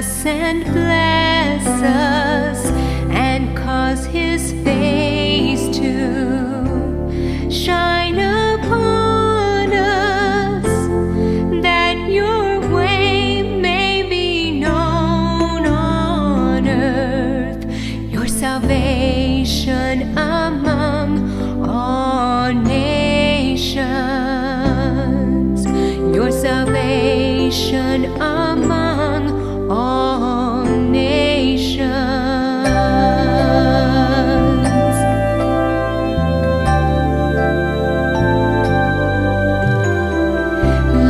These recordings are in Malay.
us and bless us and cause his face to shine upon us, that your way may be known on earth, your salvation among all nations, your salvation among all nations.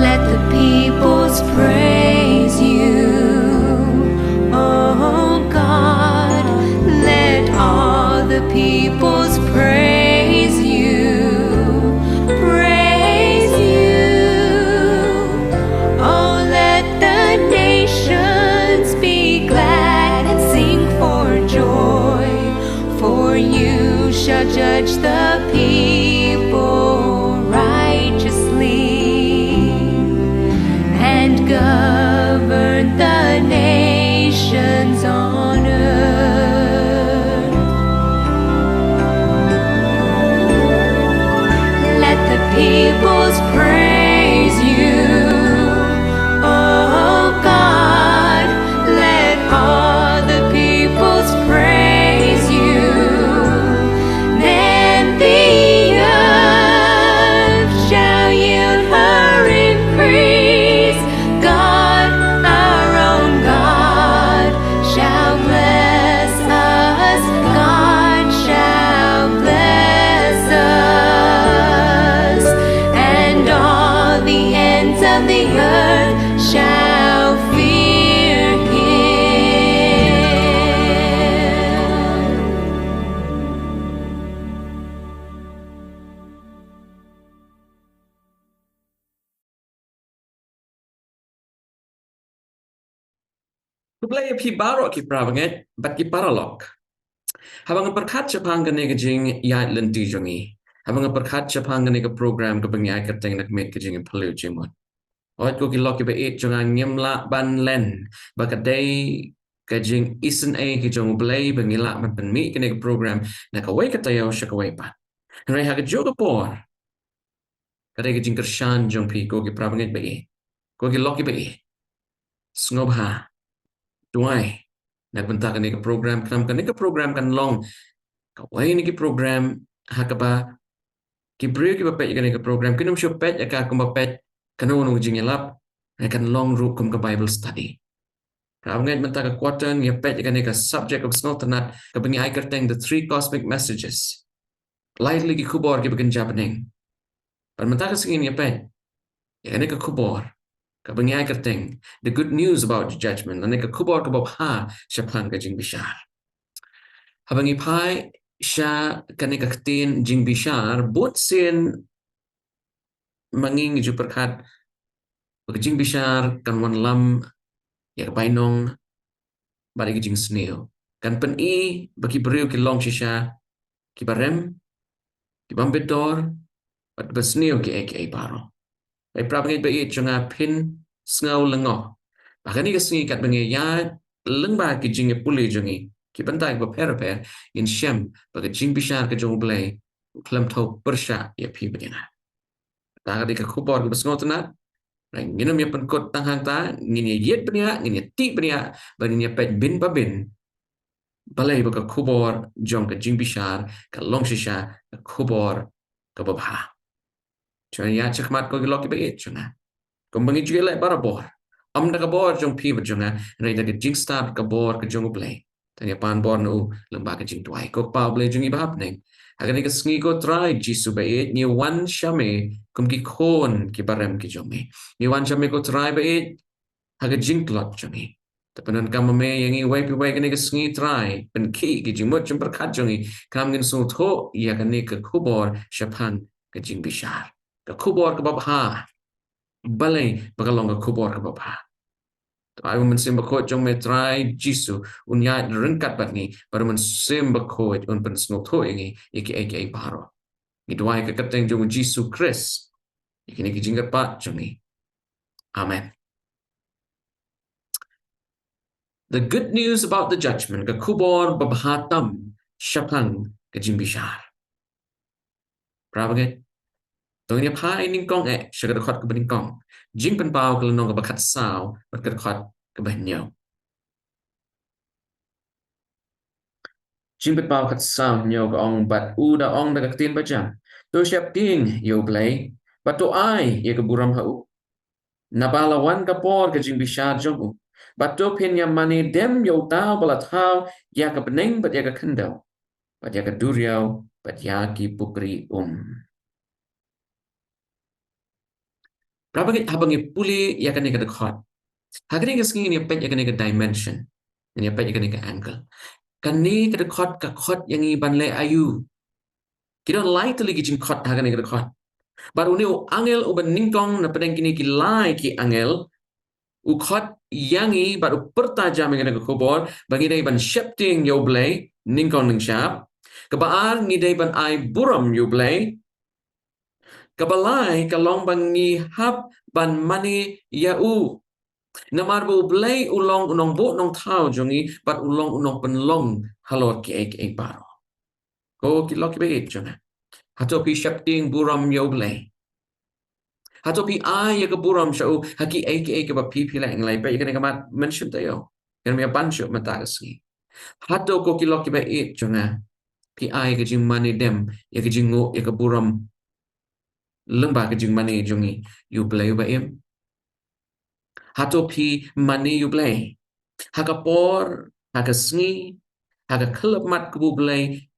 Let the peoples praise you, oh God. Let all the peoples praise you, praise you. Oh, let the nations be glad and sing for joy, for you shall judge the people righteously and govern the nations on earth. Let the peoples praise you, oh God. Let all the peoples praise you. Then the earth shall yield her increase. God, our own God, shall bless us. God shall bless us, and all the ends of the earth shall fear him. Kublai api baro ki prabanget bat ki paralok. Habang perkat Jepang gane ke jing yat lenti jongi. Habang perkat Jepang gane ke program ke bengi ai keteng nak met ke Jingiaphylliew Jingmut. Ot ko ki lok ki ba et jonga nyemla ban len bakadai ke jing isen ai ki jong blai bengi la ban ben mi kene ke program nak away ke tayo shakaway pa. Rai ha ke joga por. Kadai ke jing kershan jong pi ko ki prabanget ba e. Ko ki lok ki ba e. Snob ha. Tuai nak bentak ni ke program kan long kawai ni ke program hakaba ki brio ki bapet ni ke program kinum shopet aka kumbapet kanu nu jingelap kan long ru kum ke Bible study prawnget bentak ke quarter ni pet ni ke subject of snotnat ke bengi ai kerteng the three cosmic messages lightly ki khubor ki bekin japaning pan bentak ke singin ni pet ni ke khubor Kabangi ai kerteng the good news about the judgment and ka KHUBOR BABHA SHAPHANG ka JINGBISHAR. Habangi pai sha kanika ktin JINGBISHAR bot sin manging ju perkat ka JINGBISHAR kan wan lam ya bainong bari ka jing sneo kan pen i baki beriu ki long shisha ki barem ki bambedor bat besneo ki ek paro. Ai prabangit ba i chunga pin sngaw lengo. Bahkan ni kesengi kat bengi ya lengba ki Jingiaphylliew jongi ki bentai ba per in shem ba ke JINGBISHAR ke jong blai klam thau persha ya pi bedina. Ta ka KHUBOR ke besngotenat nginum ya penkot tanghang ta ngin ya yet benia ngin ya ti benia ba ngin ya pet bin ba bin balai ba ke KHUBOR jong ke JINGBISHAR ke long shisha ke KHUBOR ke babha. Chuna ya chakmat ko giloki ba it chuna. Kung bangi juga lek barabor. Am na kabor jong pi ba chuna rai da ke jing start kabor ke jong blay. Tanya pan bor nu lemba ke jing tuai ko pa blay jong ibahap neng. Agar ni ke sngi ko try jisu ba it ni wan shame kum ki kon ki barem ki jong me. Ni wan shame ko try ba it haga jing klot jong me. Tapanan kam me yang i wai pi wai ke ni ke sngi try pen ki jingmut jong perkat jong i kam ngin sung tho ya ke ni ke KHUBOR SHAPHANG ke JINGBISHAR. Ke KHUBOR ke babha balai bakalong ke KHUBOR ke babha. Ai men sim bakot jong me try jisu unya rengkat bat ni baru men sim bakot un pen snok tho ingi iki paro. Ni doai ke kateng jong jisu Chris. Iki ni jinggat pat jong ni. Amen. The good news about the judgment ke KHUBOR BABHA SHAPHANG ke JINGBISHAR. Prabaget. Tungnya pai ning kong syaka dekat ke bening kong. Jing pen pau ke lenong ke bakat sao berkat dekat ke benyau. Jing pen pau kat sao nyau ke ong bat u da ong da tin bajang. Tu siap ting yo play. Bat tu ai ye ke buram hau. Nabalawan ke por ke JINGBISHAR jong. Bat tu pin yang mani dem yo tau balat hau ya ke bening bat ya ke kendau. Bat ya ke duriau bat ya ki pukri Berapa habangi puli ya kan ke dekat. Hagani ke sini ni pet ya kan ke dimension. Ni pet ya kan ke angle. Kani ke dekat ke kot yang i ban le ayu. Kita lai tu lagi jin kot hagani ke dekat. Baru ni angel u ban ningkong na pedang kini ki lai ki angel u kot yang i baru pertajam yang ke kubor bagi dai ban shifting yo blay ningkong ning shap. Kebaar ni dai ban ai buram yo blay. Kabalai kalong bangi hap ban mani yau. Namar bu blay ulong unong bu nong tau jongi bat ulong unong penlong halor ki ek baro. Ko ki loki be jona. Hato pi shapting buram yo blay. Hato pi ai ya ke buram shau haki ek ba pi pi lang lay ba ikane kamat mention tayo. Kan mi bancho matagasgi. Hato ko ki loki be jona. Pi ai ke jing mani dem ya ke jingo ya ke buram lembah ke jing mani jongi you blay ba im. Hato pi mani you blay. Haka por, haka sngi, haka kelab mat kubu blay,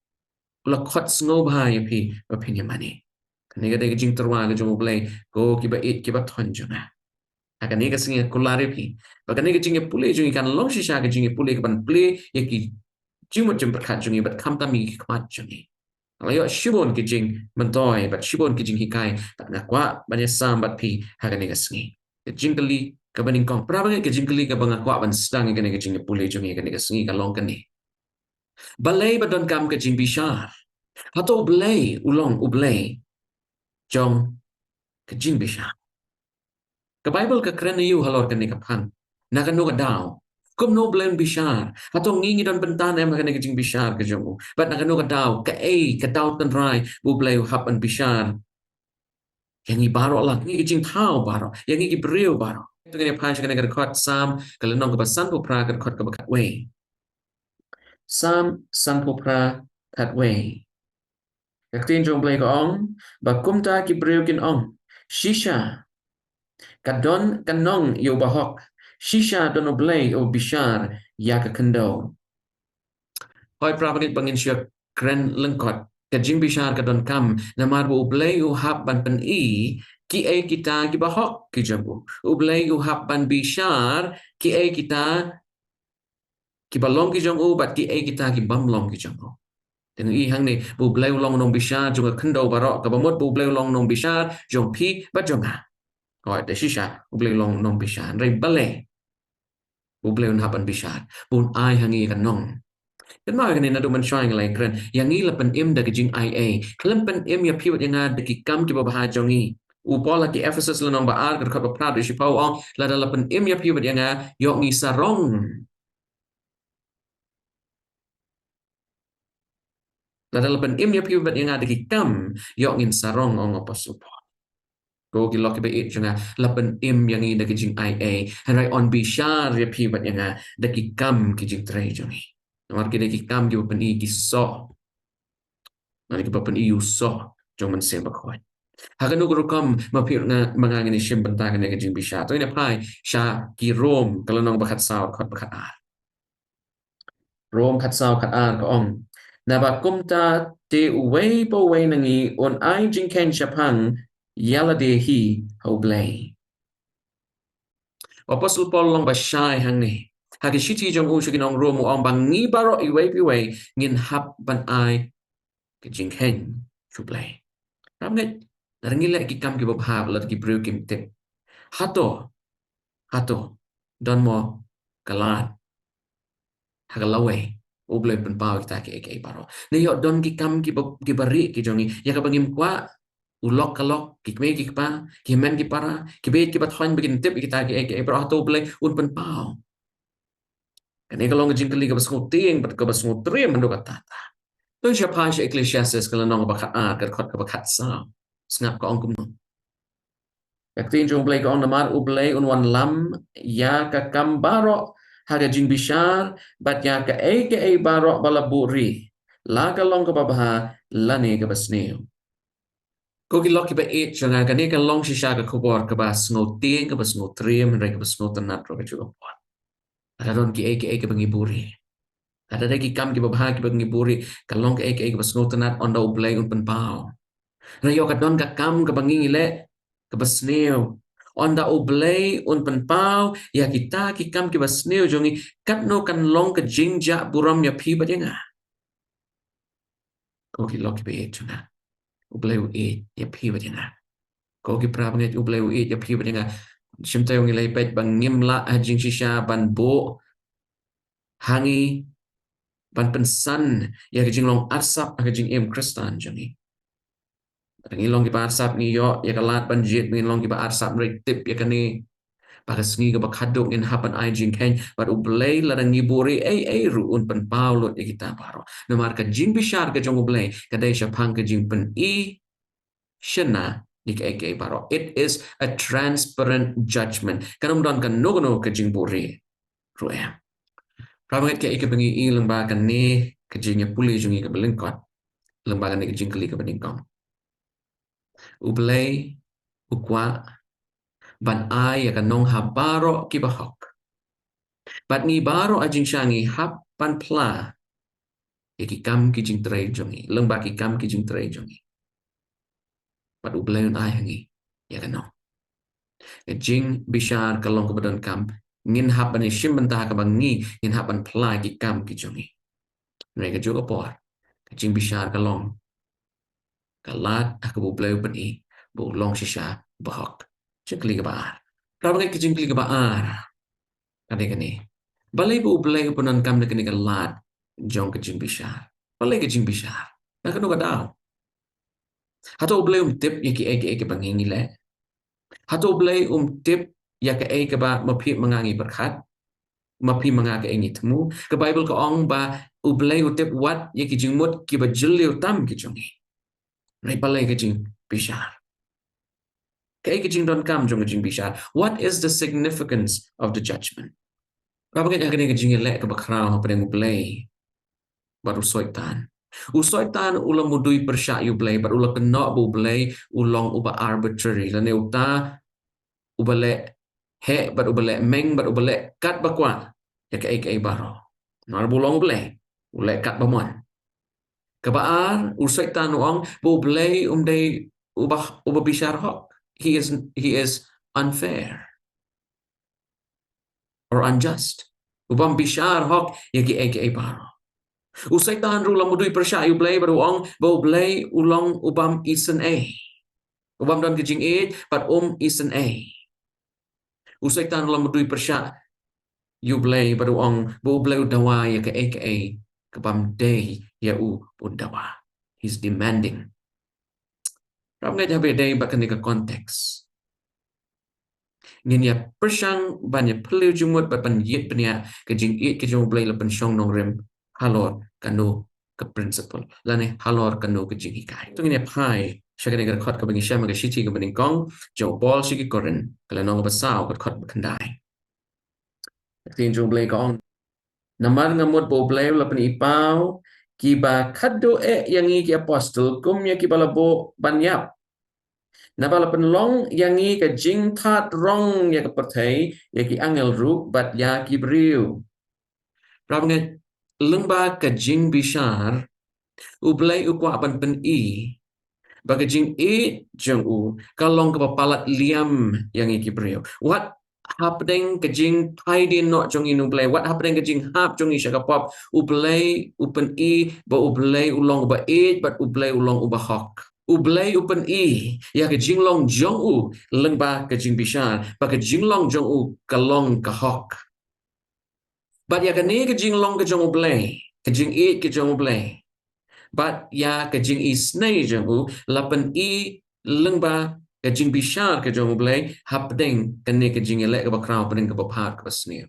ula kot sngo bahaya pi opinion mani. Kaniga dega jing terwa ga jomo blay, go kiba it kiba tonjona. Haka niga sngi kulari pi. Baka niga jingi puli jungi kan long shisha ga jingi puli kaban puli yaki jimut jim berkat jungi bat kamta mi kmat jungi. Layo shibon ki jing mentoy bat shibon ki jing hikai bat ngakwa banyak sam bat pi haka niga sngi. Jingkali kabaning kong prabangai ke jingkali ka banga kwa ban stang ke ne ke jing puli jung ke ne ke sngi ka long kani balai badon kam ke JINGBISHAR hato blay ulong ublay jong ke JINGBISHAR ke bible ke kren yu halor ke ne ka phang na ka no ka daw kum no blame bishar hato ngingi don bentan em ke ne ke JINGBISHAR ke jong bat na ka no ka daw ka daw tan rai bu blay hap an bishar yang i baro lah ngi jing thao baro yang i breu baro tu kene phai kene ka khot sam kala nong ka san po pra ka khot ka bakat we sam san po pra kat we ka tin jong blai ka ong ba kumta ki breu kin ong shisha kadon kanong yo bahok shisha don blai o bishar ya ka kendo hoi prabanit bangin syak kren lengkot ka JINGBISHAR ka don kam na marbo blai o hap ban pen i ki e kita ki bahok ki jabu ublay u hap ban bishar ki e kita ki balong ki jong u bat ki e kita ki bamlong ki jong u dengan i hang ni bu blay long nong bishar jong kendo barok ka bamot bu blay long nong bishar jong pi bat jong ha oi de shisha bu blay long nong bishar rai bale bu blay un hap ban bishar bun ai hangi kan nong kan ma kan na do man showing like kren yang i lapan im da ki jing ia klam pen im ya pi wat yang ada ki kam ki ba jong i Upola ki Ephesus la nomba ar kat ba prado si pau ong la dalapan im ya pibat yang yok ni sarong la dalapan im ya pibat yang ada ki kam yok ngin sarong ong apostle Paul go ki loki ba it janga lapan im yang i da ki jing ia and right on bishar ya pibat yang da ki kam ki jing trai jongi nomar ki da ki kam ki ban i ki so na ki ban i so jong man sem ba khoi Hagan ugur kam mapir nga mangangin isim bentangan nga JINGBISHAR. To ina pai siya ki Rome kalau nong bakat saw kot bakat ar. Rome kat saw kat ar ko ong. Nabakumta te uway po way nangi on ay jingken shapang yala de hi ho blay. Apostle Paul long ba shy hang ni. Hagi shiti jong u shigin ong Rome ong bang ngi baro iway piway ngin hap ban ay ke jingken shu blay. Ramget Narangila ki kam ki babha lat ki brew kim tip. Hato don mo kalat hagalawe uble pen pau kita ki paro. Ne yo don ki kam ki bari ki jongi ya ka bangim kwa ulok kalok ki kme ki pa ki men ki para ki bet ki bat hoin begin tip kita ki paro hato uble un pen pau. Kani kalong ke jing kali ke basngu ting bat ke basngu trim mendo kata. Tu siapa si Ecclesiastes kalau nong bakat ke kot ke bakat sa. Sengap ke ongkum nong. Yaktin jong play ke ong namar ublay unwan lam ya ke kambaro haga jingbishar bat ya ke a barok balaburi. La kalong ke babaha lani ke basneu. Ko ki lok ki ba e changa ka ne ka long shisha ka khobor ka ba snow ting ka ba snow trim re ka ba snow tanat ro ka chu ko. Ada don ki e ka bangi buri. Ada de ki kam ki ba bha ki bangi buri ka long ka e ka ba snow tanat on da ublay un pen pau. Re yo ka don ka kam ka bangi le ka ba sneo. On da ublay un pen pau ya kita ki kam ki ba sneo jongi kat no kan long ka jingja buram ya pi ba denga. Ko ki lok ki ba e changa. Ublay u e ya pi ba denga. Ko ki pra banget ublay u e ya pi ba denga. Shimta yung ilay pet bang ngimla hajing shisha ban bo hangi ban pensan ya kajing long arsap kajing em kristan jangi. Ngilong ki ba arsap ni yo ya kalat ban jit ngilong ki ba arsap rek tip ya kani bagas ngi ba kadung in hapan ai jing ken but ublay la ngiburi ru un pen paulot ya kita paro. Namar ka jing bishar ka jong ublay kadai syapang ka jing pen i shena ni ka paro. It is a transparent judgment. Kanum don kan nogono ka jing buri ruem. Prabangat ka ikabangi i lembaga ni ka Jingiaphylliew Jingmut ka belingkot. Lembaga ni ka jingkali ka beningkong. Ublay ukwa ban ay ya kanong habaro kibahok. Bat ni baro ajing syangi hap pan pla ya kikam ki jing tray jongi. Lembaga kikam ki jing tray jongi. Bat ublay un ay hangi ya kanong. Jing bishar kalong kebadan kam ngin hapan ishim bentah ka bangi ngin hapan pla kikam ki jongi. Mereka juga por. Jing bishar kalong kalat aku bublay pen i bu long shisha bahok. Jingkli ka baar. Prabangai ka jingkli ka baar. Kani kani. Balay bu bublay punan kam na kani kalat jong ka jing bishar. Balay ka jing bishar. Nakano ka daw. Hato bublay tip ya ki eke bangingile. Hato bublay tip ya ka eke ba mapi mangangi berkat. Mapi mengaga ingi temu. Ke Bible ka ong ba ublay utip wat ya ki jingmut ki ba jiliw tam ki jongi. Rai palay ka jing bishar. Kaya ka jing don kam jong ka jing bishar. What is the significance of the judgment? Kapag ka ka jing ilek ka bakraw pa rin ublay. Baru soitan. Usoitan ulang mudui persya ublay. Baru ulang kena ublay ulang uba arbitrary. Lani uta ubale he bat ubale meng bat ubale kat bakwa. Ya ka baro. Nar bulong ublay. Ulay kat bamon. Kabaar usoitan uang ublay day ubah bishar hok. He is unfair or unjust. Ubam bishar hok yagi baro. Usai tahan rulang mudui persya ublay baru ong ublay ulang ubam isen ubam dan kejing but isen usai tahan rulang mudui persya ublay baru ong ublay udawa ya ke kebam day ya udawa. He's demanding. Ramai jabe day bakan ke konteks. Nginya persyang banyak Philliew Jingmut bapan yit penia kejing kejing ublay lepen syong nong rim halor kanu ke principle lane halor kanu ke jing hikai tu nginya pai syakane ke khot ke bangi syam ke shiti ke beningkong jo bol sigi koren kala nong basau ke khot bekandai tin jo blay kong namar ngamut bo blay lepen ipau kiba khaddo yang ki apostle kum ya ki balabo banyap Nabala penlong yang i ke jing that rong ya ke pertai ya ki angel ru bat ya ki briu. Rabnge lemba ke jing bishar ublay ukwa ban pen i bagi jing jeng u kalong ke papalat liam yang i ki briu. What happening ke jing tidy not jong in ublay. What happening ke jing hap jong i syakapop ublay upen i ba ublay ulong ba but ublay ulong uba hok. Ublay upen i ya ke jinglong jong u lengba ke jing bishar ba ke jinglong jong u kalong ke hok but ya ke ni ke jinglong ke jong ublay ke jing ke jong ublay but ya ke jing i snay jong u lapen i lengba ke jing bishar ke jong ublay hapdeng ke ni ke jing elek ke bakraw pening ke baphat ke snay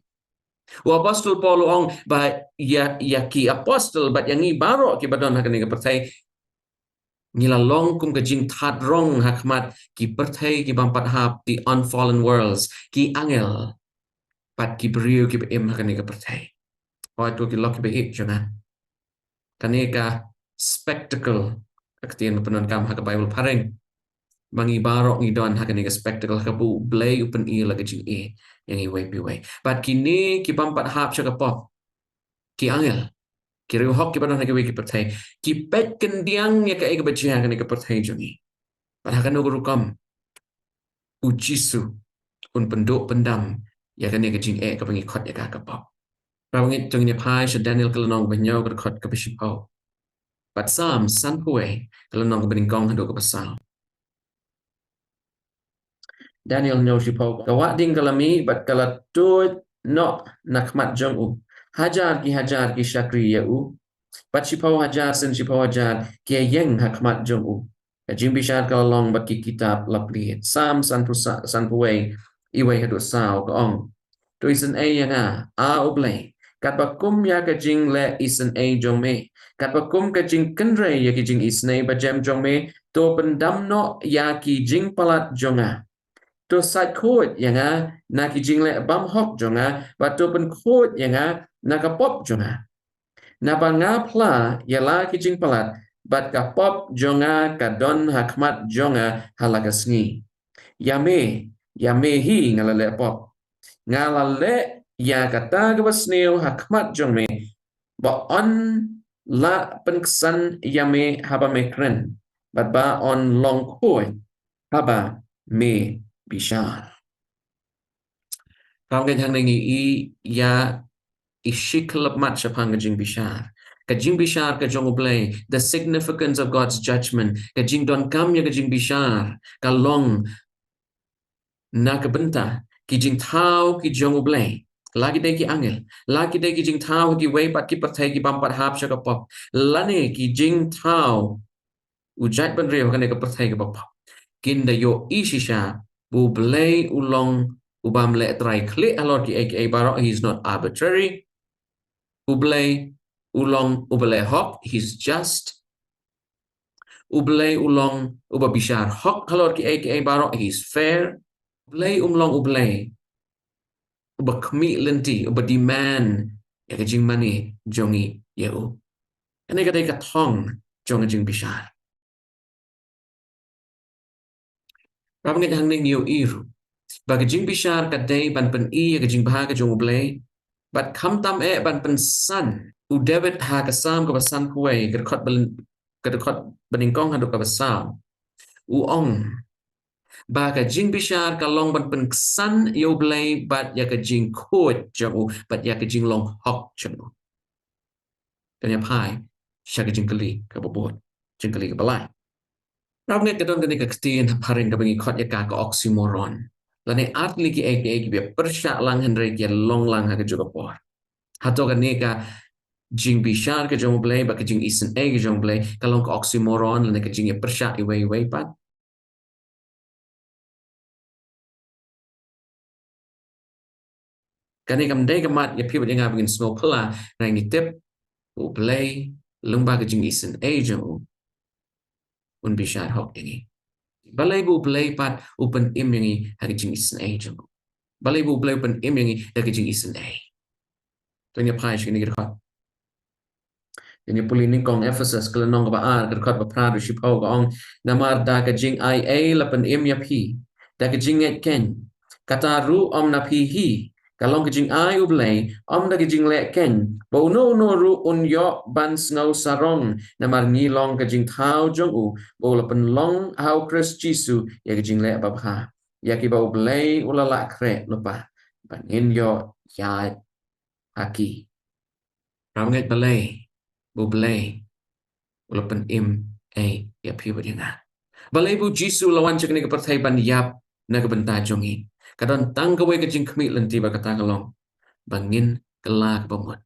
U apostol Paul ong ba ya ki apostol bat yang ibaro ki badon hakani ka pertai ngilalong kum ka jing that rong hakmat ki pertai ki bampat hap the unfallen worlds ki angel pat ki beriu ki em hakani ka pertai. O tu ki lok ki be jona. Kaneka spectacle aktian penon kam hak Bible pareng mangi barok ni don hakani ka spectacle ka bu blay upen i lagi jing yang i way piway. But kini ki bampat hap siya ka pop ki angel ki riu hok ki padon haki ki pertai ki pet kendiang ya ka ega bajia hakani ka pertai jongi. Pat hakan urukam ujisu un penduk pendam ya kan ka jing ka pangi khot ya ka pop. Rawangit jong ni pai sha Daniel kelenong banyo ka khot ka bishipau. But Psalm san puwe kelenong ka beningkong hando ka pasal. Daniel nyo shipau ka wat ding kalami but kala tuit no nakmat jong u. Hajar ki shakri ya u. But shipau hajar sen shipau hajar ki yeng hakmat jong u. JINGBISHAR kalalong baki kitab lapli. Psalm san puwe iwe hadu sao ka ong. Tu isen yang a oblay. Kat bakum ya ka jing le isen jong me. Kat bakum ka jing kendre ya ki jing isne ba jem jong me. To pendam no ya ki jing palat jonga. To sat kod yang na ki jing le bam hok jonga. Ba to pen kod yang na ka pop jonga. Na ba nga pla ya la ki jing palat. Bat ka pop jonga ka don hakmat jonga halagasngi. Yame hi ngalale pop. Ngalale ya kata gabasneo hakmat jong me ba on la penksan yame haba me kren but ba on long koi haba me bishar. Kau kan hangi i ya ishikal mat shapang JINGBISHAR. Ka JINGBISHAR ka jong oblay the significance of God's judgment. Ka jing don kam ya ka JINGBISHAR ka long na kabenta ki jing tau ki jong oblay. Lagi day ki angel. Lagi day ki jing tau ki way pat ki patay ki bampat hap siya ka pop. Lani ki jing tau ujat ban reo kane ka patay ka pop. Kinda yo isisha bu blay ulong ubam le try kli alor ki aka barok he's not arbitrary. Ublay ulong ublay hok he's just. Ublay ulong ubabishar hok alor ki aka barok he's fair. Ublay umlong ublay uba kami lenti uba demand ya ka jing mani jongi yeu. Ane ka day ka tong jong JINGBISHAR. Rabang ita hangning yeu iru. Bagi JINGBISHAR ka day ban pen i ya ka jing baha ka jong ublay. But kam tam ban pen san u David ha ka sam ka basan kuway ka dekot beningkong hadu ka basam. U ong Baka JINGBISHAR ka long ban pen san yo blay bat ya ka jing kod jong bat ya ka jing long hok jong. Kanya pai siya ka jing kali ka bobot jing kali ka balay. Rap nget ka don ka kestian paring ka bangi kot ya ka oxymoron. Lani atli ki eke biya persya lang henry ki long lang ha ka juga por. Hato ka JINGBISHAR ka jong blay ba ka jing isen ka jong blay ka long ka oxymoron lani ka jing ya persya iway pat. Kani kam day kamat ya people yang ngabingin snow pala na ngitip ublay lumba ka jing isen jong un bishar hok ini. Balay bu ublay pat upen im yangi ha ka jing isen jong. Balay bu ublay upen im yangi ha ka jing isen Tanya paish kini kita. Ini puli ni kong Ephesus kelenong ka baar ka ba prado shipau ka ong namar da ka jing lapan im ya pi. Da ka jing et ken. Kata ru om na pi hi. Kalong ka jing ublay om da ka jing le ken. Bo no ru un yo ban snow sarong namar ngilong ka jing tau jong u. Bo lapan long hau Chris Jisu ya ka jing le babha. Ya ki ba ublay ulala kre lupa. Bangin yo ya haki. Ramangat balay. Bublay ulapan ya piwa dia na. Balay bu Jisu lawan cak ni kepertai ban yap na kebenta jongi. Kadang tangkawai ke jing kemik lenti ba kata kalong. Bangin kelak pemut.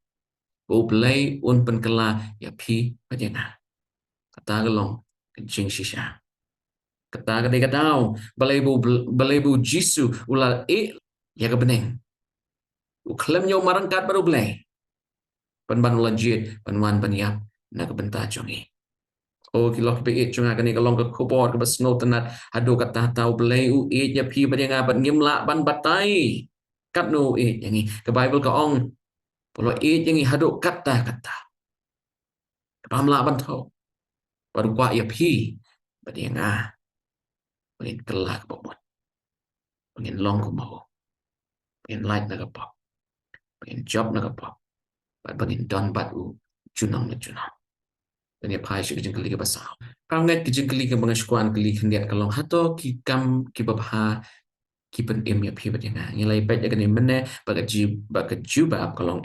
Bublay un pen kelak ya pi ba dia na. Kata kalong ke jing shisha. Kata kadai katau balay bu Jisu ulal ya kebeneng. Uklem yo marangkat baru belai. Ban lajit, ban banyap, na kebentar jongi. Oh, kilok be chunga kani kalong ke kubor ke besno tenat ado kata tahu belai ya pi ban yang abat ngimla ban batai. Kat no yangi ke Bible ke ong polo yangi hado kata. Pamla ban tau. Baru kwa ya pi ban yang pengen kelak bomot. Pengen long ko mau. Pengen light na kapap. Pengen job na kapap. Pengen don bat junang na junang. Dan ya pai shi kejeng keli ke basau. Prangat kejeng keli ke mengaskuan keli kendiat kalong hato ki kam ki babha ki pen ya pi bat yang ngilai bet ya kani mene baga juba kalong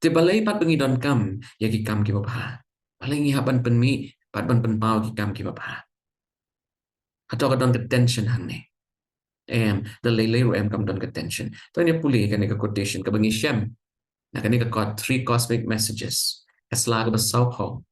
Te balai pat bengi don kam ya ki kam ki babha. Balai ngi haban pen mi pat ban pen pau ki kam ki babha. Hato ka don ke tension hang ne. The lay kam don ke tension. To ni puli kani ka quotation ka bengi shem. Na kani ka got 3 cosmic messages. Asla ka basau ho.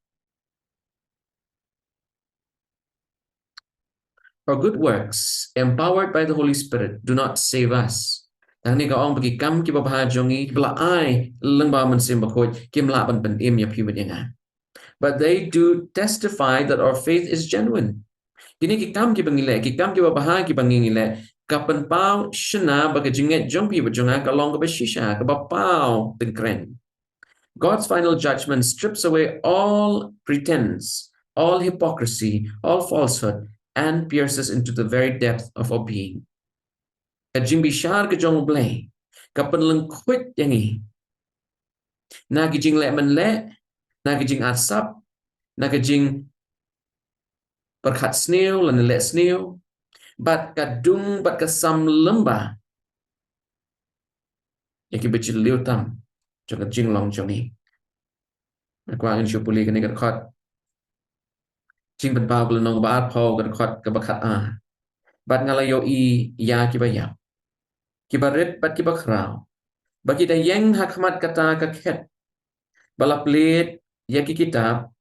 Our good works, empowered by the Holy Spirit, do not save us. Tang ni ka ong bagi kam ki babha jongi bla ai leng ba man sim bakoi kim la ban pen ya pi bat yang But they do testify that our faith is genuine. Kini ki kam ki bangile, ki kam ki babha ki bangile, kapan pau shana baga jinget jompi bajonga ka long ka bashisha ka bapau tengkren. God's final judgment strips away all pretense, all hypocrisy, all falsehood, and pierces into the very depth of our being. Ka JINGBISHAR ka jong blay, kapan lengkwit yangi, na ki jing le man le, na ki jing asap, na ki jing berkat snew lan le snew bat kadung bat kasam lemba yaki bechil liutam jong jing long jongi kwa ngin shupuli kani kan khot jing ban pau gul nong ba pau kan khot ka bakat bat ngalayo ya ki baya ki baret bat ki bakrao bagi da yeng hakmat kata ka khet balaplit yaki kitab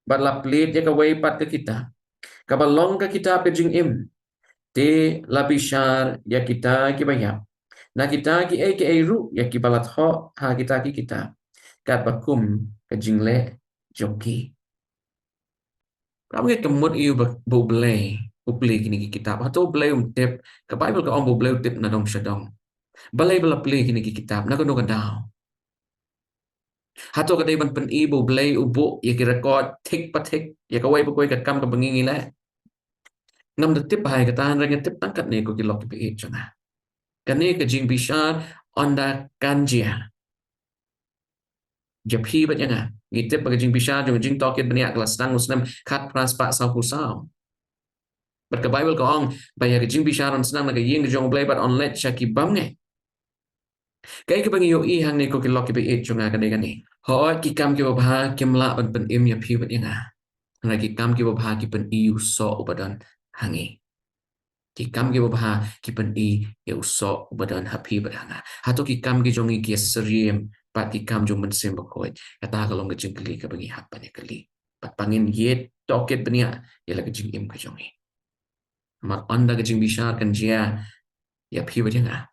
balaplit yaka way pat ka kitab kabalong ka kitab ke jing te labishar ya kita ki bayap na kita ki ru ya ki balat ho ha kita ki kita kat bakum ke jingle joki kamu kemut iu bu blay kini ki kitab atau blay tip ke Bible ke om bu blay tip na dong shadong balai bala play kini ki kitab na kono kadao hato kadai ban pen ibu blay ubu ya ki record tik patik ya kawai bakoi ka kam ka bengingi la ngam de tip hai kata han rang tip tangkat ne ko ki lok ki chana kani ka JINGBISHAR onda kanjia japi bat yang ngitip bagi JINGBISHAR jong jing tokit bania kelas tang muslim kat praspa sau kusau bat ka Bible ko ong bayar JINGBISHAR on senang na ying jong blay bat on let shaki bam ne kai ka bangi yo hang ne ko ki lok ki chunga ka ne ho ki kam ki babha kimla ban pen ya pi bat yang ki kam ki babha ki pen iu so ubadan hangi ki kam ki babha ki pen ya uso ubadan happy badanga hato ki kam ki jongi ki seriem pat ki kam jong mensim bakoi kata kalong ke jingkli ka bangi hapan ya kali pat pangin yet toket benia ya la ke jingim ka jongi mar onda ke JINGBISHAR kan jia ya pi badanga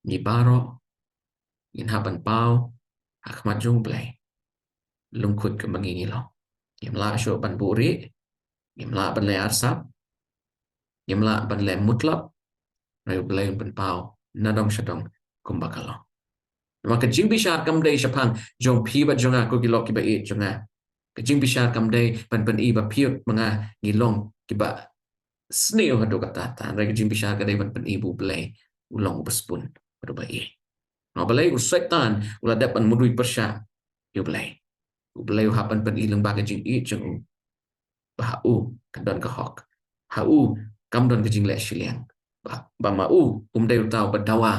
ni baro in hapan pau akmat jong blai lungkut ke bangi ni lo yamla sho ban buri yamla ban le arsap yamla ban le mutlak rayu blai ban pau nadong shadong kumbakalo maka JINGBISHAR kam dai shapang jong pi ba jonga ko gilok ki ba jonga ka JINGBISHAR kam dai ban ba pi manga gilong ki ba sneo hado kata ta ra JINGBISHAR ka dai ban bu blai ulong bespun ro ba no blai usaitan ula dapat mudui persya yo blai hapan leng ba ka jing jong ba kadon ka hok kam don ka jing le shiliang ba dai utau ba dawa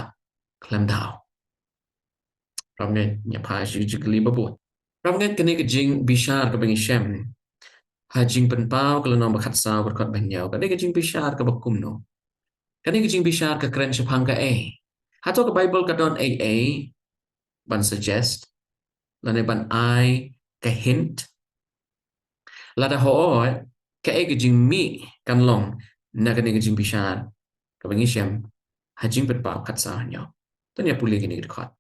klam dau ramne nya pa shi jikli babu ramne kene ke JINGBISHAR ka bengi shem ha jing pen pau kalau nom khat sa berkat banyau kene ke JINGBISHAR ka bakum no kene ke JINGBISHAR ka kren shapang ka hato ka Bible ka don ban suggest lane ban ka hint lada ho ka ke jing mi kan long na kene ke JINGBISHAR ka bengi shem ha jing pen pau khat sa nyo Tanya pulih gini dekat.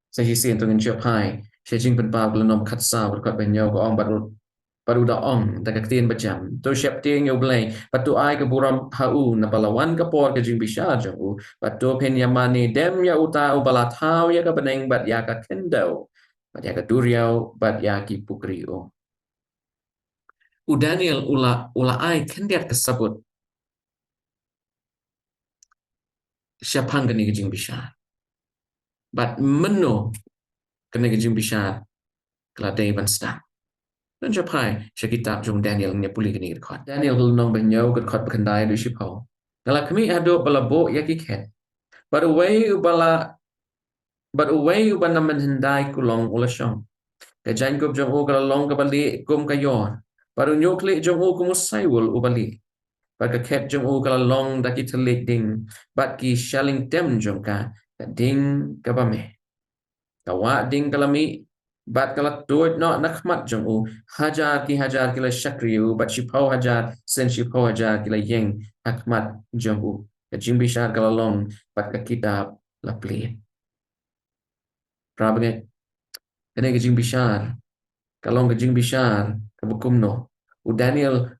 Saya isi untuk Jingiaphylliew saya jing penpau kalau nom kat sa berkat benyau ko ong baru da ong da kaktin bacam to siap ting yo blai patu ai ke buram hau na palawan ke por ke Jingbishar jong u patu pen yamani dem ya uta u balat hau ya ka beneng bat ya ka kendau bat ya ka duriau bat ya ki pukri o u Daniel ula ai kendiat kesebut syapang ke ni ke Jingbishar bat meno ke ni ke Jingbishar keladai ban stam dan Jingiaphylliew saya kitab jong Daniel nya puli ke ni dekat Daniel gul nong benyau dekat berkendai du sipau kalau kami ado balabo ya ki ket but away ubala menhendai kulong ulasong kajan gub jong u kalong kabali kum kayon baru nyokli jong u kumusaiwul ubali Baka ket jong u kalong daki telik ding bat ki shaling tem jong ka ding kabame kawa ding kalami bat kala tuit no nakmat jong u hajar kila shakriu bat shipau hajar sen shipau hajar kila yeng akmat jong u Jingbishar kalalong bat ka kitab lapli prabange kene ke Jingbishar kalong ke Jingbishar kabukumno u Daniel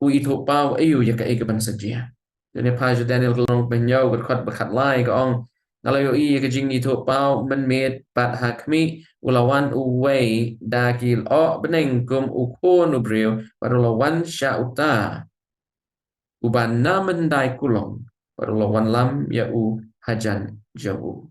u itu pau ayu ya ka ban sajia jadi paju Daniel kalong benyau berkat lai ka ong kalau i ke jing itu pau men met pat hakmi ulawan uwei dakil o beneng kum ukon ubreu parulawan sya uta uban namen dai kulong parulawan lam ya u hajan jau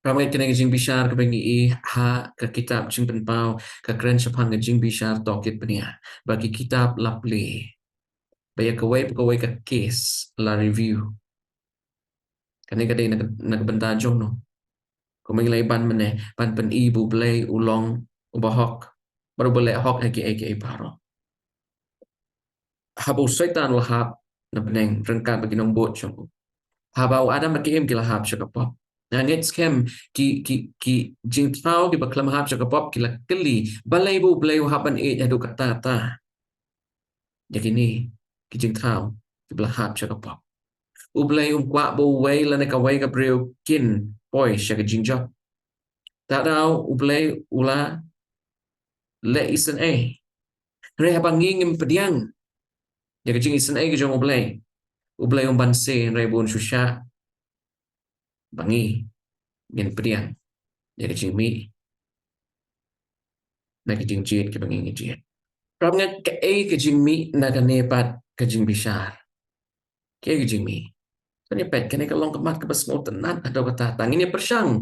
Ramai kena Jingbishar ke bengi i ha ke kitab jing penpau ke keren syapang ke Jingbishar tokit penia bagi kitab lapli baya kawai ke case la review kena kadai nak benta jong no ko menglai ban mene ban pen ibu blai ulong ubahok baru boleh hok aka paro habu syaitan lahap na beneng rengkat bagi nong bot jong habau adam makim kila hab syakapop na net scam ki jing tau ki baklam hab syakapop kila keli balai bu blai haban adu kata ta jadi ni ki jing tau ki bla hab syakapop ublay kwa bo way la ne ka way ka breu kin boy sha ka jingjap ta dau ublay ula le isen a re ha banging im pediang ya ka jing isen a ka jong ublay ban se re bon shusha bangi gen pediang ya ka jing mi na ka jing jit ka bangi jit rap nga ka a ka jing mi na ka nepat ka jing bishar ka jing mi Kani pet kani kalong kemat ke basmo tenan atau kata tang ini persang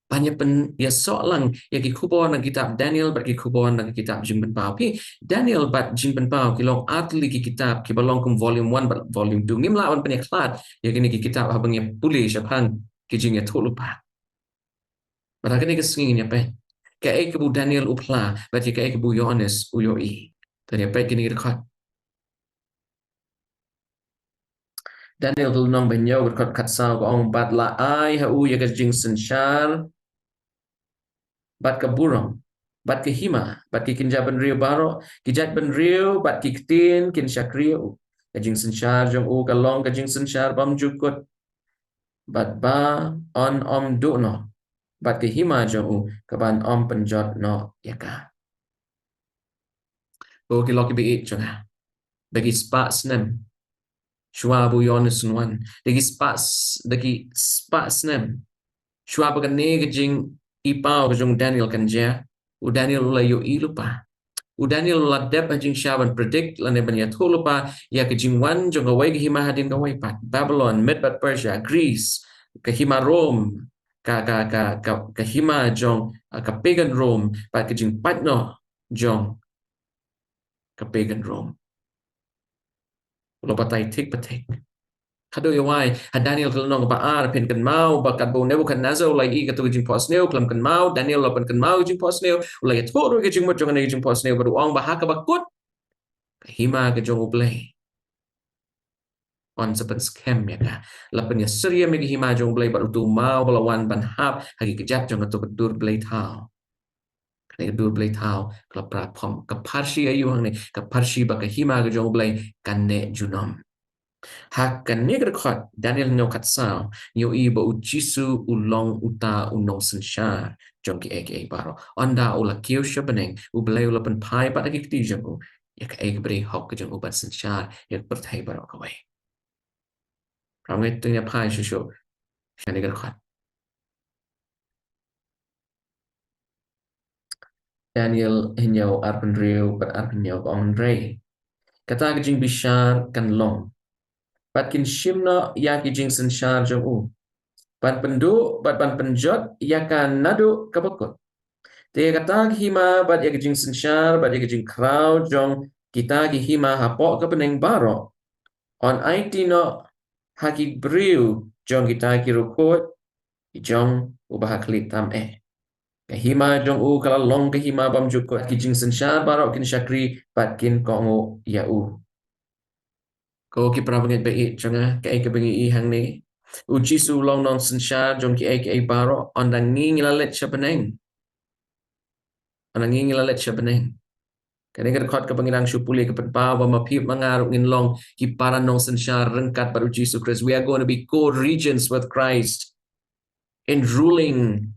banyak pen ya soalang ya ki KHUBOR na kitab Daniel bagi KHUBOR na kitab Jingben Pau pi Daniel bat Jingben Pau kilong atli ki kitab ki balong kum volume 1 bat volume 2 ngim lawan penyaklat ya kini ki kitab habang ya puli syapang ki jing ya thulupa mata kini kesingin ya pe ka e kebu Daniel upla bat ya ka e kebu Yohanes uyoi tadi pe kini rekat Daniel nong benyau berkat katsau ko ong bat la ai ha u ya ka jing senshar bat ka burong bat ke hima bat ki kinja ben rio baro ki jat ben rio bat ki tin kin shakrio ka jing senshar jong u ka long ka jing senshar bam jukut bat ba on om du no bat ke hima jong u ka ban om penjot no ya ka bo ki loki bi jong bagi spa snem shwa bu yones nwan dagi spa snem shwa ba ne ka jing ipau ka jong Daniel kan ja u Daniel la yo i lupa u Daniel la dep jing shaban predict la ne ban ya thulupa ya ka jing wan jong away ki hima hadin ka way pat Babylon Mid-Bat Persia Greece ka hima Rome ka hima jong ka pagan Rome pat ka jing patno jong ka pagan Rome lo patai tik patik Kado yawai Daniel kalong ba pen kan mau bakat bo Nebuchadnezzar lagi katu jing posneo klam kan mau Daniel lapan kan mau jing posneo lagi thoro ke jing mot jong ne jing posneo baru ong ba ka bakut hima ke jong ublay on sepen scam ya ka lapan ya seria me hima jong ublay baru tu mau balawan ban hap hagi kejap jong katu kedur blay tau kene kedur blay tau kala prapom ka parsi ayu hang ne ka parsi ba ka hima ke jong ublay kan ne junom Hakan ni record Daniel no katsao yo iba ujisu ulong uta unong sensya jong ki eke baro onda ula kiu shabaneng ublay ula pen pai pada ki kti jong ya ka eke beri hok ke jong ubat sensya ya pertai baro kawai ramai tu ya pai shisho shani record Daniel hinyo arpen riu per arpen yo on rei kata ke jing bishar kan long pat kin shimno ya ki jing sensya jong u pan pendu bat pan penjot ya kan nadu kabakut Te kata hima bat ya jing sensyar bat ya jing crowd jong kita ki hima hapok ke peneng baro on IT no haki briu jong kita ki rukut jong ubah klik tam ke hima jong u kala long ke hima bam jukut ki jing sensyar baro kin syakri bat kin kongo ya u ko ki pra banget be jonga ke bengi hang ni uji su long non sensyar jong ki baro on dang ngi lalet chapeneng on ngi lalet chapeneng Kadang kot ke pengilang syupuli ke penpa wa mapip mangaruk ngin long ki paranong sensyar rengkat pada Jesus Christ. We are going to be co-regents with Christ in ruling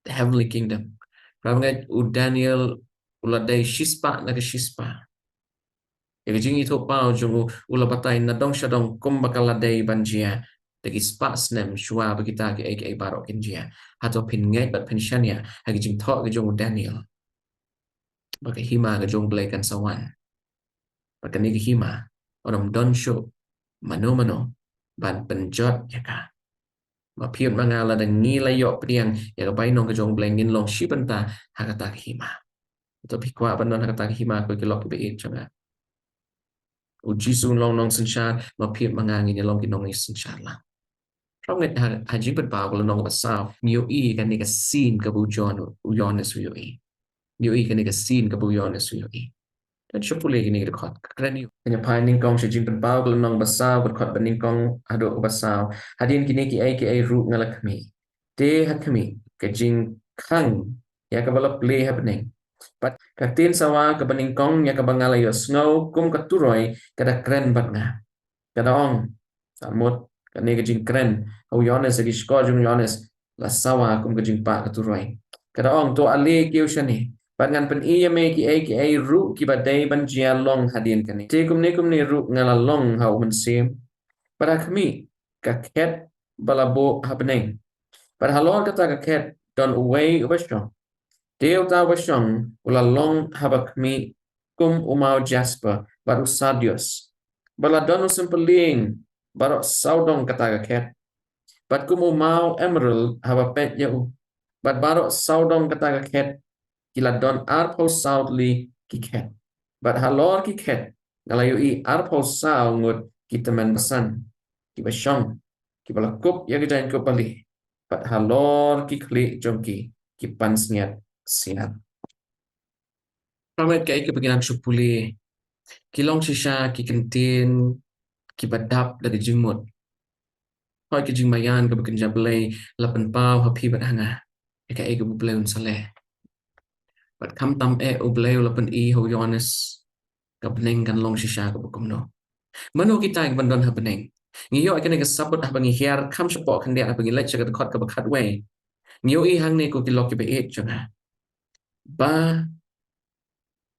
the heavenly kingdom. Prabangat u Daniel uladai shispa na ke shispa. Ya ke jingi to pao jung ulabatai na dong syadong kumbakaladai banjia. Dagi spa snem shua bagita ke aka barok injia. Hato pin ngai bat pensyania hagi jing tok ke jung Daniel. Bagi hima ke jung belaikan sawan. Maka ni hima orang don show mano ban penjot ya ka mapiut mangala dan ngila yok priang ya ka bainong ke jong blengin long shibenta hakata hima to pikwa ban hakata hima ko ke lok be it changa uji sun long nong sensyar mapiut mangangin ya long kinong sensyar la trong nget haji bet ba ko nong ba sa miu i kan ni ka sin ka bu jon u yones u i miu i kan ni ka sin ka bu yones u i dan syapule gini dekat keren ni hanya paning kong sejing penpau kalau nong basau berkot bening kong aduk basau hadin kini ki ai ru ngalak kami te hat kami kejing kang ya ka bala play happening pat katin sawa ke bening kong ya ka bangala yo snow kum ka turoi kada keren bat nga kada ong samut kani kejing keren au yones agi skor jung yones la sawa kum kejing pa ka turoi kada ong to ale kiu shani Pangan pen iya me ki ai ru ki badai ban jia long hadin kani. Te kum ni ru ngala long hau men sim. Pada kami ka ket balabo happening. Pada halor kata ka ket don away ubashong. Te uta ubashong ula long haba kami kum umau jasper baru sadios. Bala don sempeling baru saudong kata ka ket. Bat kum umau emerald haba pet yau. Bat baru saudong kata ka ket kila don arpo saudli kiket. But halor kiket ngalayu I arpo saud ngut kita men pesan kiba syong kiba lakup ya kejain kup bali. But halor kikli jongki kipan sniat siat. Ramet kai ke pengilang syupuli kilong shisha kikentin kibadap dari jingmut. Hoi ke jingmayan ke bekerja belai lapan pau hapi badhanga. Eka ega belai unsaleh. But kam tam ublay lapan I ho yones kabeneng kan long shisha ka bukum no. Mano kita yang bandon ha beneng. Ngiyo akan ke sabut ha bangi hiar kam syapok kan dia ha bangi lech ka dekot ka bakat we. Ngiyo I hang ne ko kilok ke beet jona. Ba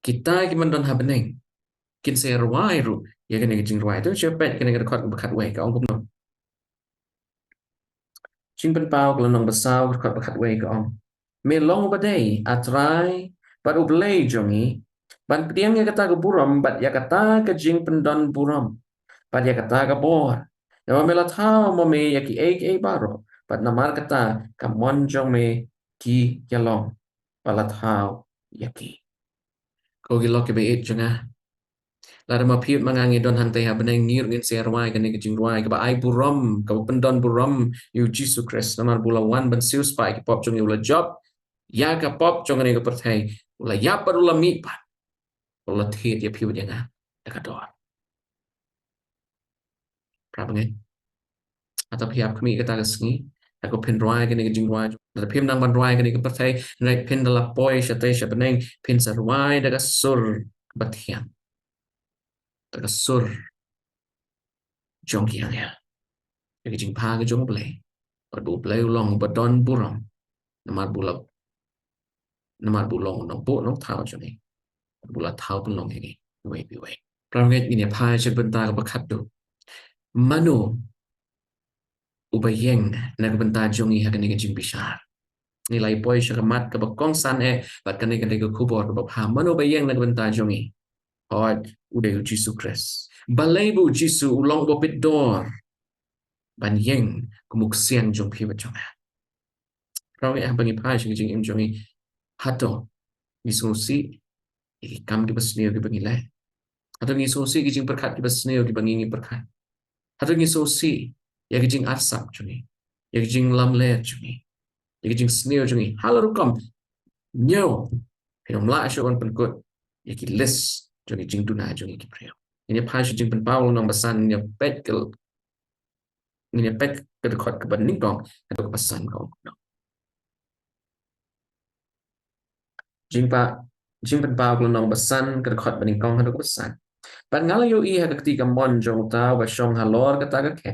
kita ki bandon ha beneng. Kin se ruai ru ya kan ke jing ruai tu syapet kan ke dekot ka bakat we ka ong no. Jing pen pau ka long basau ka bakat we ka ong. Me long badai atrai but ublay jongi ban pediang ya kata ke buram bat ya kata ke jing pendon buram bat ya kata ke bor ya mela tau mo me ya ki baro bat namar kata ka monjong me ki yalong bala tau ya ki ko gilok ke beit jonga lara ma piut mangangi don hantai ha beneng ngir ngin serwai kan ke jing ruai ke ba ai buram ka pendon buram yu Jesus Christ namar bulawan ban sius pai ki pop jongi ula job ya ka pop jonga ne ke pertai ula ya parula mi pat ula thiet ya piu dia nga dekat doa prabangai atau pihak kami kata kesengi aku pin ruai kini ke jing ruai ada pim nang ban ruai kini ke pertai ngai pin dala poi syate syabeneng pin sarwai daga sur batian daga sur jong ki angel ya jing pa ke jong play but bu play long but don buram namar bulong no bo no thao cho ni bula thao bulong ni we bi we pranget ni pa che benta ka bakhat do manu ubayeng na ka benta jong i ha ka ni jing bishar nilai poi syakamat ka bakong san bat ka ni ka kubor ka bapha manu bayeng na ka benta jong i hot uday Jesus Christ balai bu Jesus ulong bo pit dor ban yeng kumuksian jong phi ba chong pranget ha bangi pa che jing im jong i hato isusi ikam ki basneo ki bangi lai atau ngisosi ki jing perkat ki basneo ki bangi perkat atau ngisosi ya ki jing arsap chuni ya ki jing lamle chuni ya ki jing sneo chuni halarukam nyo pinong la asyo on penkut ya ki les chuni jing tuna chuni ki preo ini pa shi jing pen paul nong basan nya pekel ini pek ke dekot ke baning kong ke basan kong jing pen paul nong basan ke dekot baning kong ke basan pan ngalayo I ha ketika mon jong tau ba shong halor kata ke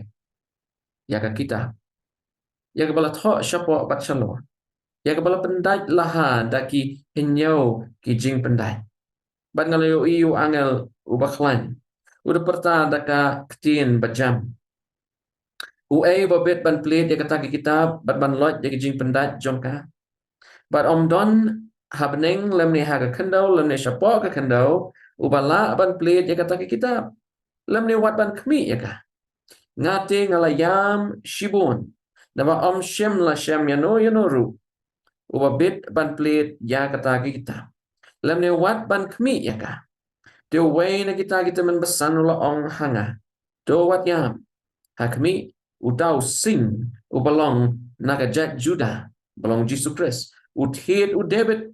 ya ka kita ya ka bala tho shapo bat shalor ya ka bala pendai laha daki hinyo ki jing pendai ban ngalayo iu angel ubaklan udah perta daka ketin bajam uai babet ban plate ya kata ki kitab bat ban lot ya ki jing pendai jongka bat om don habneng lemni ha ka kendau lemni shapo ka kendau ubala ban plate ya kata ki kitab lemni wat ban kmi ya ka ngate ngalayam shibun nama om shem la shem yano ru uba bit ban plate ya kata kita lemne wat ban kmi ya ka te way na kita men besan ula ong hanga do wat yam hakmi udau sing ubalong naga jat juda balong Jesus Christ uthit udebit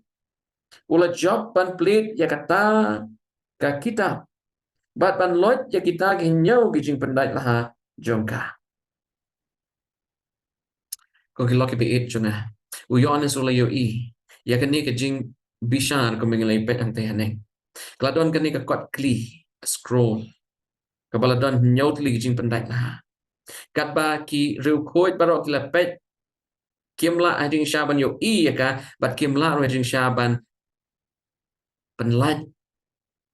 ula job ban plate ya kata ka kita bat ban lot ya kita ginyau gijing pendai laha jongka ko kiloki be it chunga uyones ula yo I ya kani ka jing bishar ko mengalai pet ang tehane kladon kani ka kot kli scroll ka baladon nyot li jing pendai laha kat ba ki riu khoi barok la pet kimla ajing shaban yo I ya ka bat kimla ro ajing shaban penlat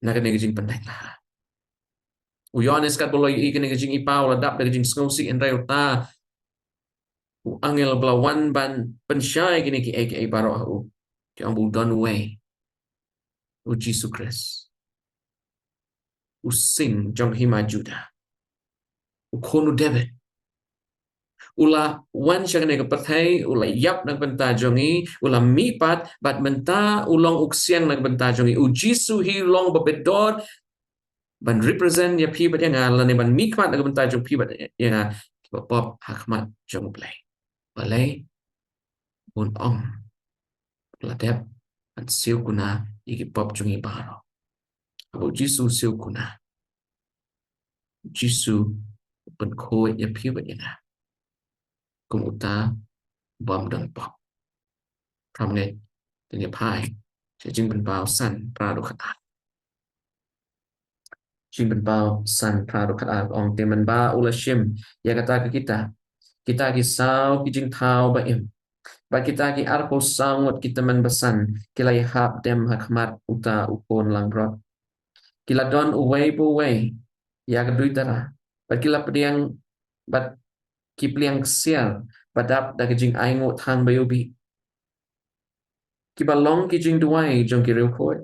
na kani ka jing pendai laha uyones kat bolo I kani ka jing I paula dap da jing sngosi en rayo ta angel belawan ban pensyai kini ki aka baro au ki ambu don way u Jesus Christ u sing jong hima juda u konu debit ula wan syakane ke perthai ula yap nang benta jongi ula mipat bat menta ulong uksiang nang benta jongi u Jesus hi long babedor ban represent ya pi bat yang ala ne ban mikmat nang benta jong pi bat yang pop hakmat jong play balai un ong ladep at siu kuna iki pop jungi baro abo jisu siu kuna jisu pen khoi ya pi ba yana kum uta bom dang pop from ne tenya pai che jing pen bao san pra do khata jing pen bao san pra do khata ong teman ba ula shim ya kata ke kita kisau ki jing thau ba im ba kita ki arko sangot kita men besan kilai hap dem hakmat uta ukon langbrot kila don uway bu way ya kedui tara bat kila pediang bat kipliang sial badap da kijing aingo thang bayubi kibalong kijing duai jong kireu khoi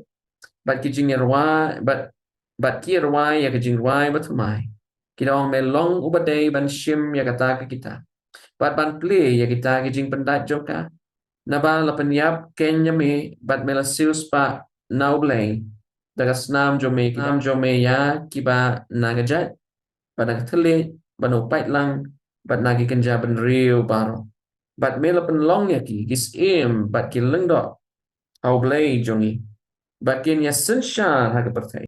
bat kijing erwa bat ki erwa ya kijing ruai batumai kidong melong ubadai ban shim ya kata ke kita bat ban play ya kita kijing pendat joka naba la penyap kenya me bat melasius pa naublay daga snam jome ya kiba nagajat pada ketele banu pait lang bat nagi kenja ben riu baro bat mela penlong ya ki gis im bat ki lengdo aublay jongi bat kin ya senshar ha kepertai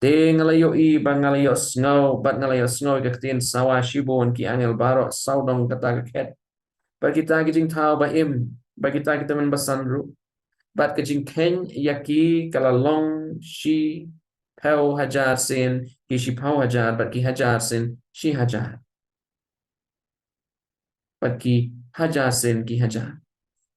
de ngalayo I bangalayo snow bat ngalayo snow ke tin sawa shibon ki angel baro saudong kata ket bat kita kijing tau ba im bat kita men basan ru bat kijing ken yaki kalalong shi Pau hajar sin ki shi pau hajar bat ki hajar sin shi hajar. Bat ki hajar sin ki hajar.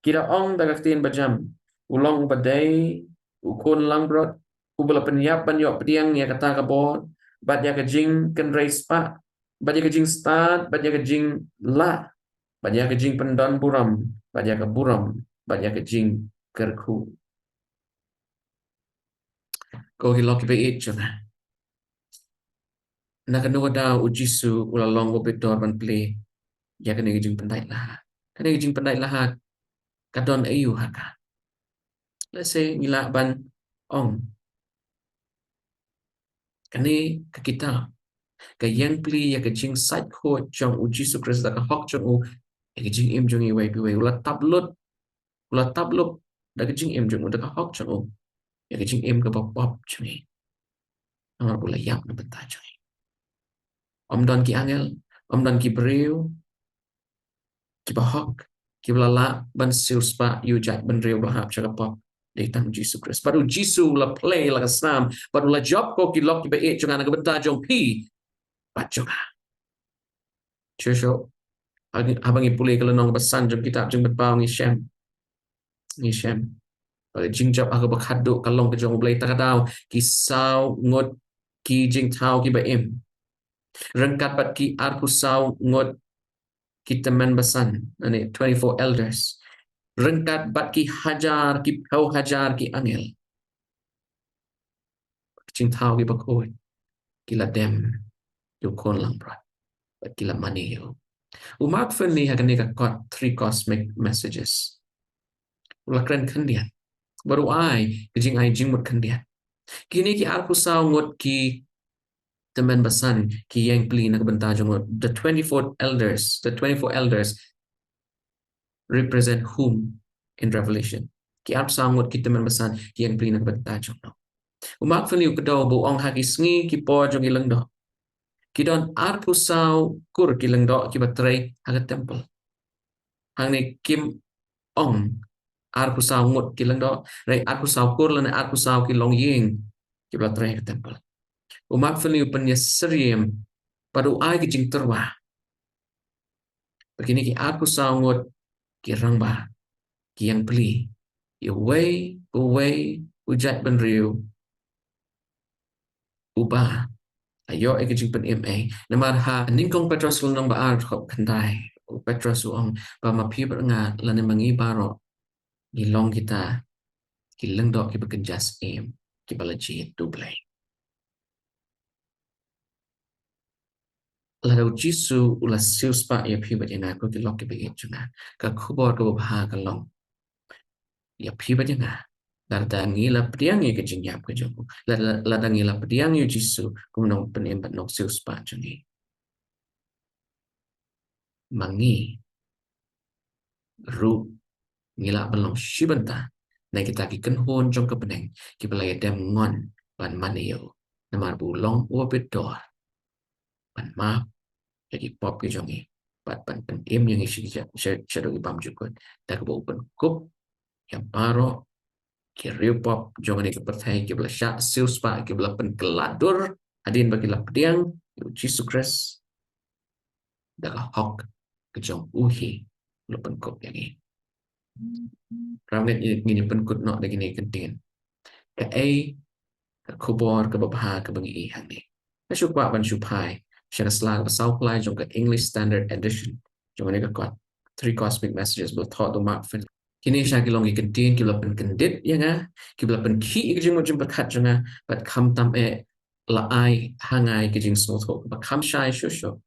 Kira ong dagaktin bajam. Ulong badai ukun langbrot. Ubala penyap banyok pediang ya kata kabot. Bat ya kejing ken race pa. Bat ya kejing start. Bat ya kejing la. Bat ya kejing pendon buram. Bat ya ke buram. Bat ya kejing kerku. Ko hilok ibe it jona. Na kanu da ujisu ulalong obedor ban play. Ya kene kejing pendai lah. Kene kejing pendai lah. Kadon ayu haka. Let's say ngila ban ong. Kani ke kita. Ke yang pli ya kejing side code jong ujisu kres da ka hok jong u. Ya kejing im jong iwe piwe. Ula tablut. Ula tablut. Da kejing im jong u da ka hok jong u. Ya kejing im ke bop jong i. Amar pula yap na benta jong i. Om don ki angel. Om don ki beriu. Ki bahok. Ki lala ban siuspa yu jat ban riu lahap jaga pop. Datang Jisu Kristus. Baru Jisu la play la kasam. Baru la job ko ki lok ki be jong ana benta jong pi. Pat jong. Chusho. Abang ipuli kalau nong besan jong kitab jong betbau ni Shem. Ni Shem. Pada jingjap aku berkaduk kalong ke jong belai takadau. Kisau ngot ki jing tau ki baim. Rengkat bat ki arku sau ngot ki teman besan. Ini 24 elders. Rengkat bat ki hajar ki pau hajar ki angel. Jing tau ki bakoi. Kila dem. Yu kon lang brat. Bat kila mani yu. Umak ni akan ni got 3 cosmic messages. Ula keren kendian. Baru ai kejing ai jingmut kendian. Kini ki arku sau ngot ki teman besan ki yang pli nak benta jong the 24 elders represent whom in Revelation. Ki arku sau ngot ki teman besan ki yang pli nak benta jong no. Umak feli kedo bu ong haki sngi ki po jong ilang do. Ki don arku sau kur ki ilang do ki batrai haga temple. Hang ni kim ong arku sau ngot ki lang do rai arku sau kur lan arku sau ki long ying ki batrai ke temple. Umak feli upanya seriem padu ai ki jing terwa. Begini ki arku sau ngot ki rangba ki yang pli. Ye way ujat ben riu. Uba ayo ai ki jing pen ma namar ha ningkong Petros nang ba ar khop khandai. Petros uong ba mapi nga lan mangi baro. Gilong kita kilang dok kita bekerjas kita belajar double. Lalu Jisu ulas sius pak ya pi bajana ko kilok kita bekerja ka KHUBOR BABHA kalong ya pi bajana larda ngila priang ya kejinyap ke joku larda ngila priang ya Jisu kumnong penempat nok sius pak jongi mangi ru ngila belong shibanta na kita kiken hon jong ke peneng ki belai dem ngon ban maniyo namar bulong obedor ban ma jadi pop ki jongi pat pan pen yang isi shadow ibam jukut da ke open kup yang paro ki riu pop jong ni ke pertai ki bela syak sius pa ki bela pen keladur adin bagi lapdiang Jesus Christ da hok ke jong uhi lupen kup yang ni Ramnet ini penkut nok lagi ni kentin. Ke KHUBOR BABHA ke bengi hang ni. Nasyukwa ban syupai. Syara selang pasal pelai jong ke English Standard Edition. Jong ni ke kuat 3 cosmic messages bil thought to mark fin. Kini syaki longi kentin kibla pen kendit ya nga. Kibla pen ki ke jing mo jing berkat jong bat kam tam la ai hangai ke jing snotho bat kam syai shusho.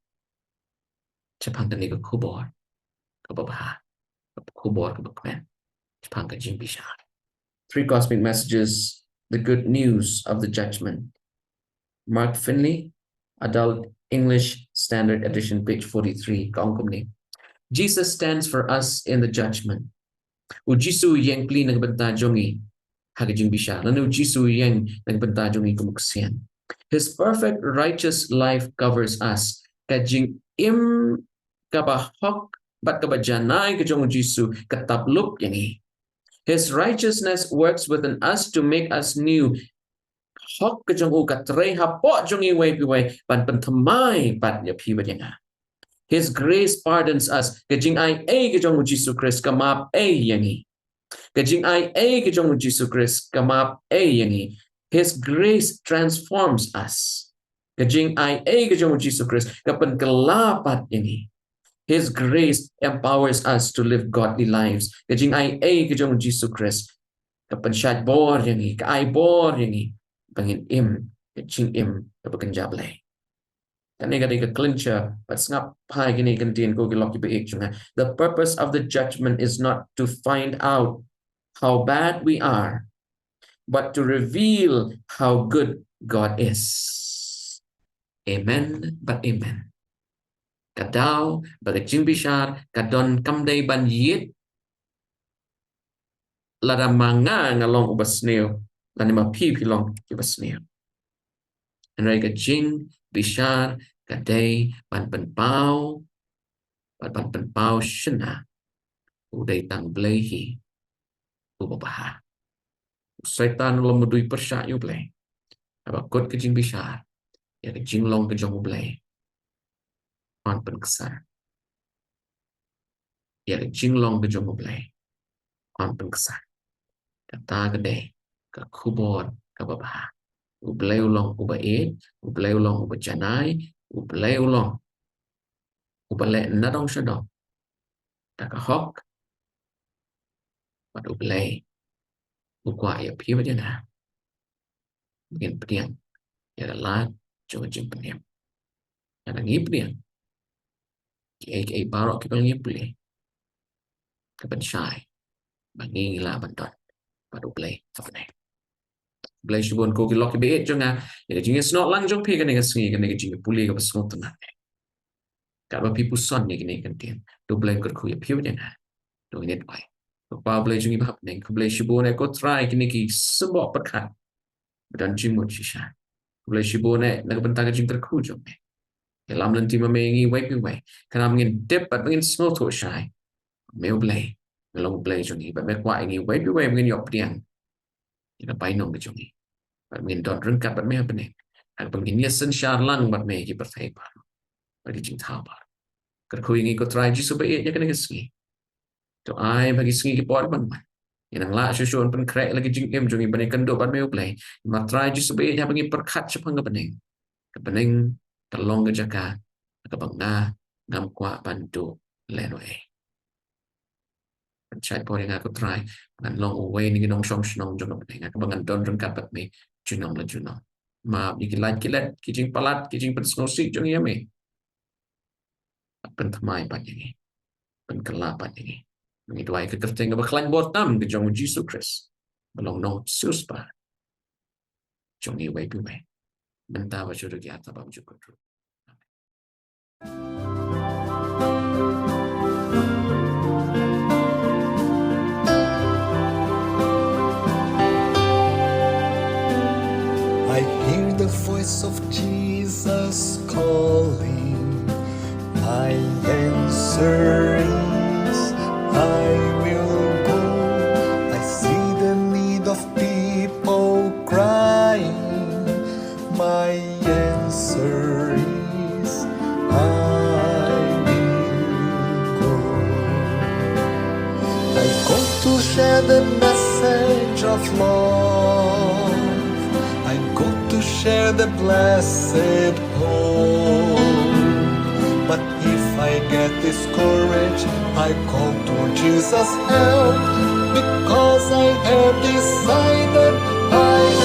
Chapang ni ke KHUBOR BABHA. KHUBOR BABHA. JINGBISHAR. 3 cosmic messages, the good news of the judgment. Mark Finley, Adult English Standard Edition, page 43. Jesus stands for us in the judgment. Ujisu yang pli nagbenta jongi haga JINGBISHAR. Lanu Jisu yang nagbenta jongi kumuksian. His perfect righteous life covers us. Kajing im kabahok bat kabajanai kajong Jisu katapluk yangi. His righteousness works within us to make us new. hok ke jong u ka tre ha po jong I wei pi wei ban pen thamai pat ya pi ba yang His grace pardons us ke jing ai ke jong u Jesus Christ ka map yang I ke jing ai ke jong u Jesus Christ ka map yang I His grace transforms us ke jing ai ke jong u Jesus Christ ka pen kelapat yang I His grace empowers us to live godly lives. Kajing ay kajong Jesus Christ. Kapan syad bor yang I, ka ay bor yang I, bangin kajing kapakan jablay. Kani kani ka clincher, but snap pai gini kantin ko kilok iba ikchunga. The purpose of the judgment is not to find out how bad we are, but to reveal how good God is. Amen, but amen. Kadao bagi JINGBISHAR kadon kamday ban yit lada manga ngalong ubasneo lanima pi pilong ubasneo and rega JINGBISHAR kaday ban pau shena uday tang blehi ubabaha setan lo mudui persya yu blay abakot ke JINGBISHAR ya ke jinglong ke jong blay on penkesar ya ke jinglong ke jong blay on penkesar kata gede ke KHUBOR BABHA ublay ulong ubaid ublay ulong ubajanay ublay ulong ubale nadong syadong takahok pat ublay ukwa ya pi bajana mungkin peniang ya dalat jo jing peniang ada ngi peniang ki barok ki pengi play kapan syai bangi la banton pat ublay sapne Blay shibon ko ki loki be jonga ya jinga snot lang jong pe kan nga sngi kan nga jinga puli ka snot na ka ba pipu son ni kan tien do blay ko ku ya piu na do net pai ko pa blay jingi ba neng ko blay shibon ko try ki ki sembo perkat dan jingmut shisha blay shibon na benta ka jing ku jong ya lam lan ti ma mengi wai pi wai kan am ngin dip pat ngin snot to shai me blay long blay jongi ba me kwa ngi wai pi wai ngin yok piang ina pai nong ke jongi Min don rengkat bat me bening. Ang pengini sen syarlang bat me ki pertai par. Bagi jing thabar. Ker ko ingi ko try jisu ba ya kan ngi. To ai bagi sngi ki por ban. Yang la syusun pen krek lagi jing jongi bening kendo bat me play. Ma try jisu ba ya bagi perkat sepang bening. Ke bening telong ke jaka. Ke bangga ngam kwa bantu lenwe. Chat por yang aku try ngan long away ni nong shong shnong jong bening. Aku bangan don rengkat bat me junong la junong ma bikilat kilat kijing palat kijing pensnosi jong yame pen thamai pat yang pen kelapat yang ngi tuai ke kerteng ke baklan botam ke jong Jesus Christ belong no suspa jong ni wei pi wei benta ba churu ki ata bajuk ko I hear the voice of Jesus calling. My answer is, I will go. I see the need of people crying. My answer is, I will go. I go to share the message of love. I go to share the blessed hope. But if I get discouraged, I call to Jesus' help. Because I have decided I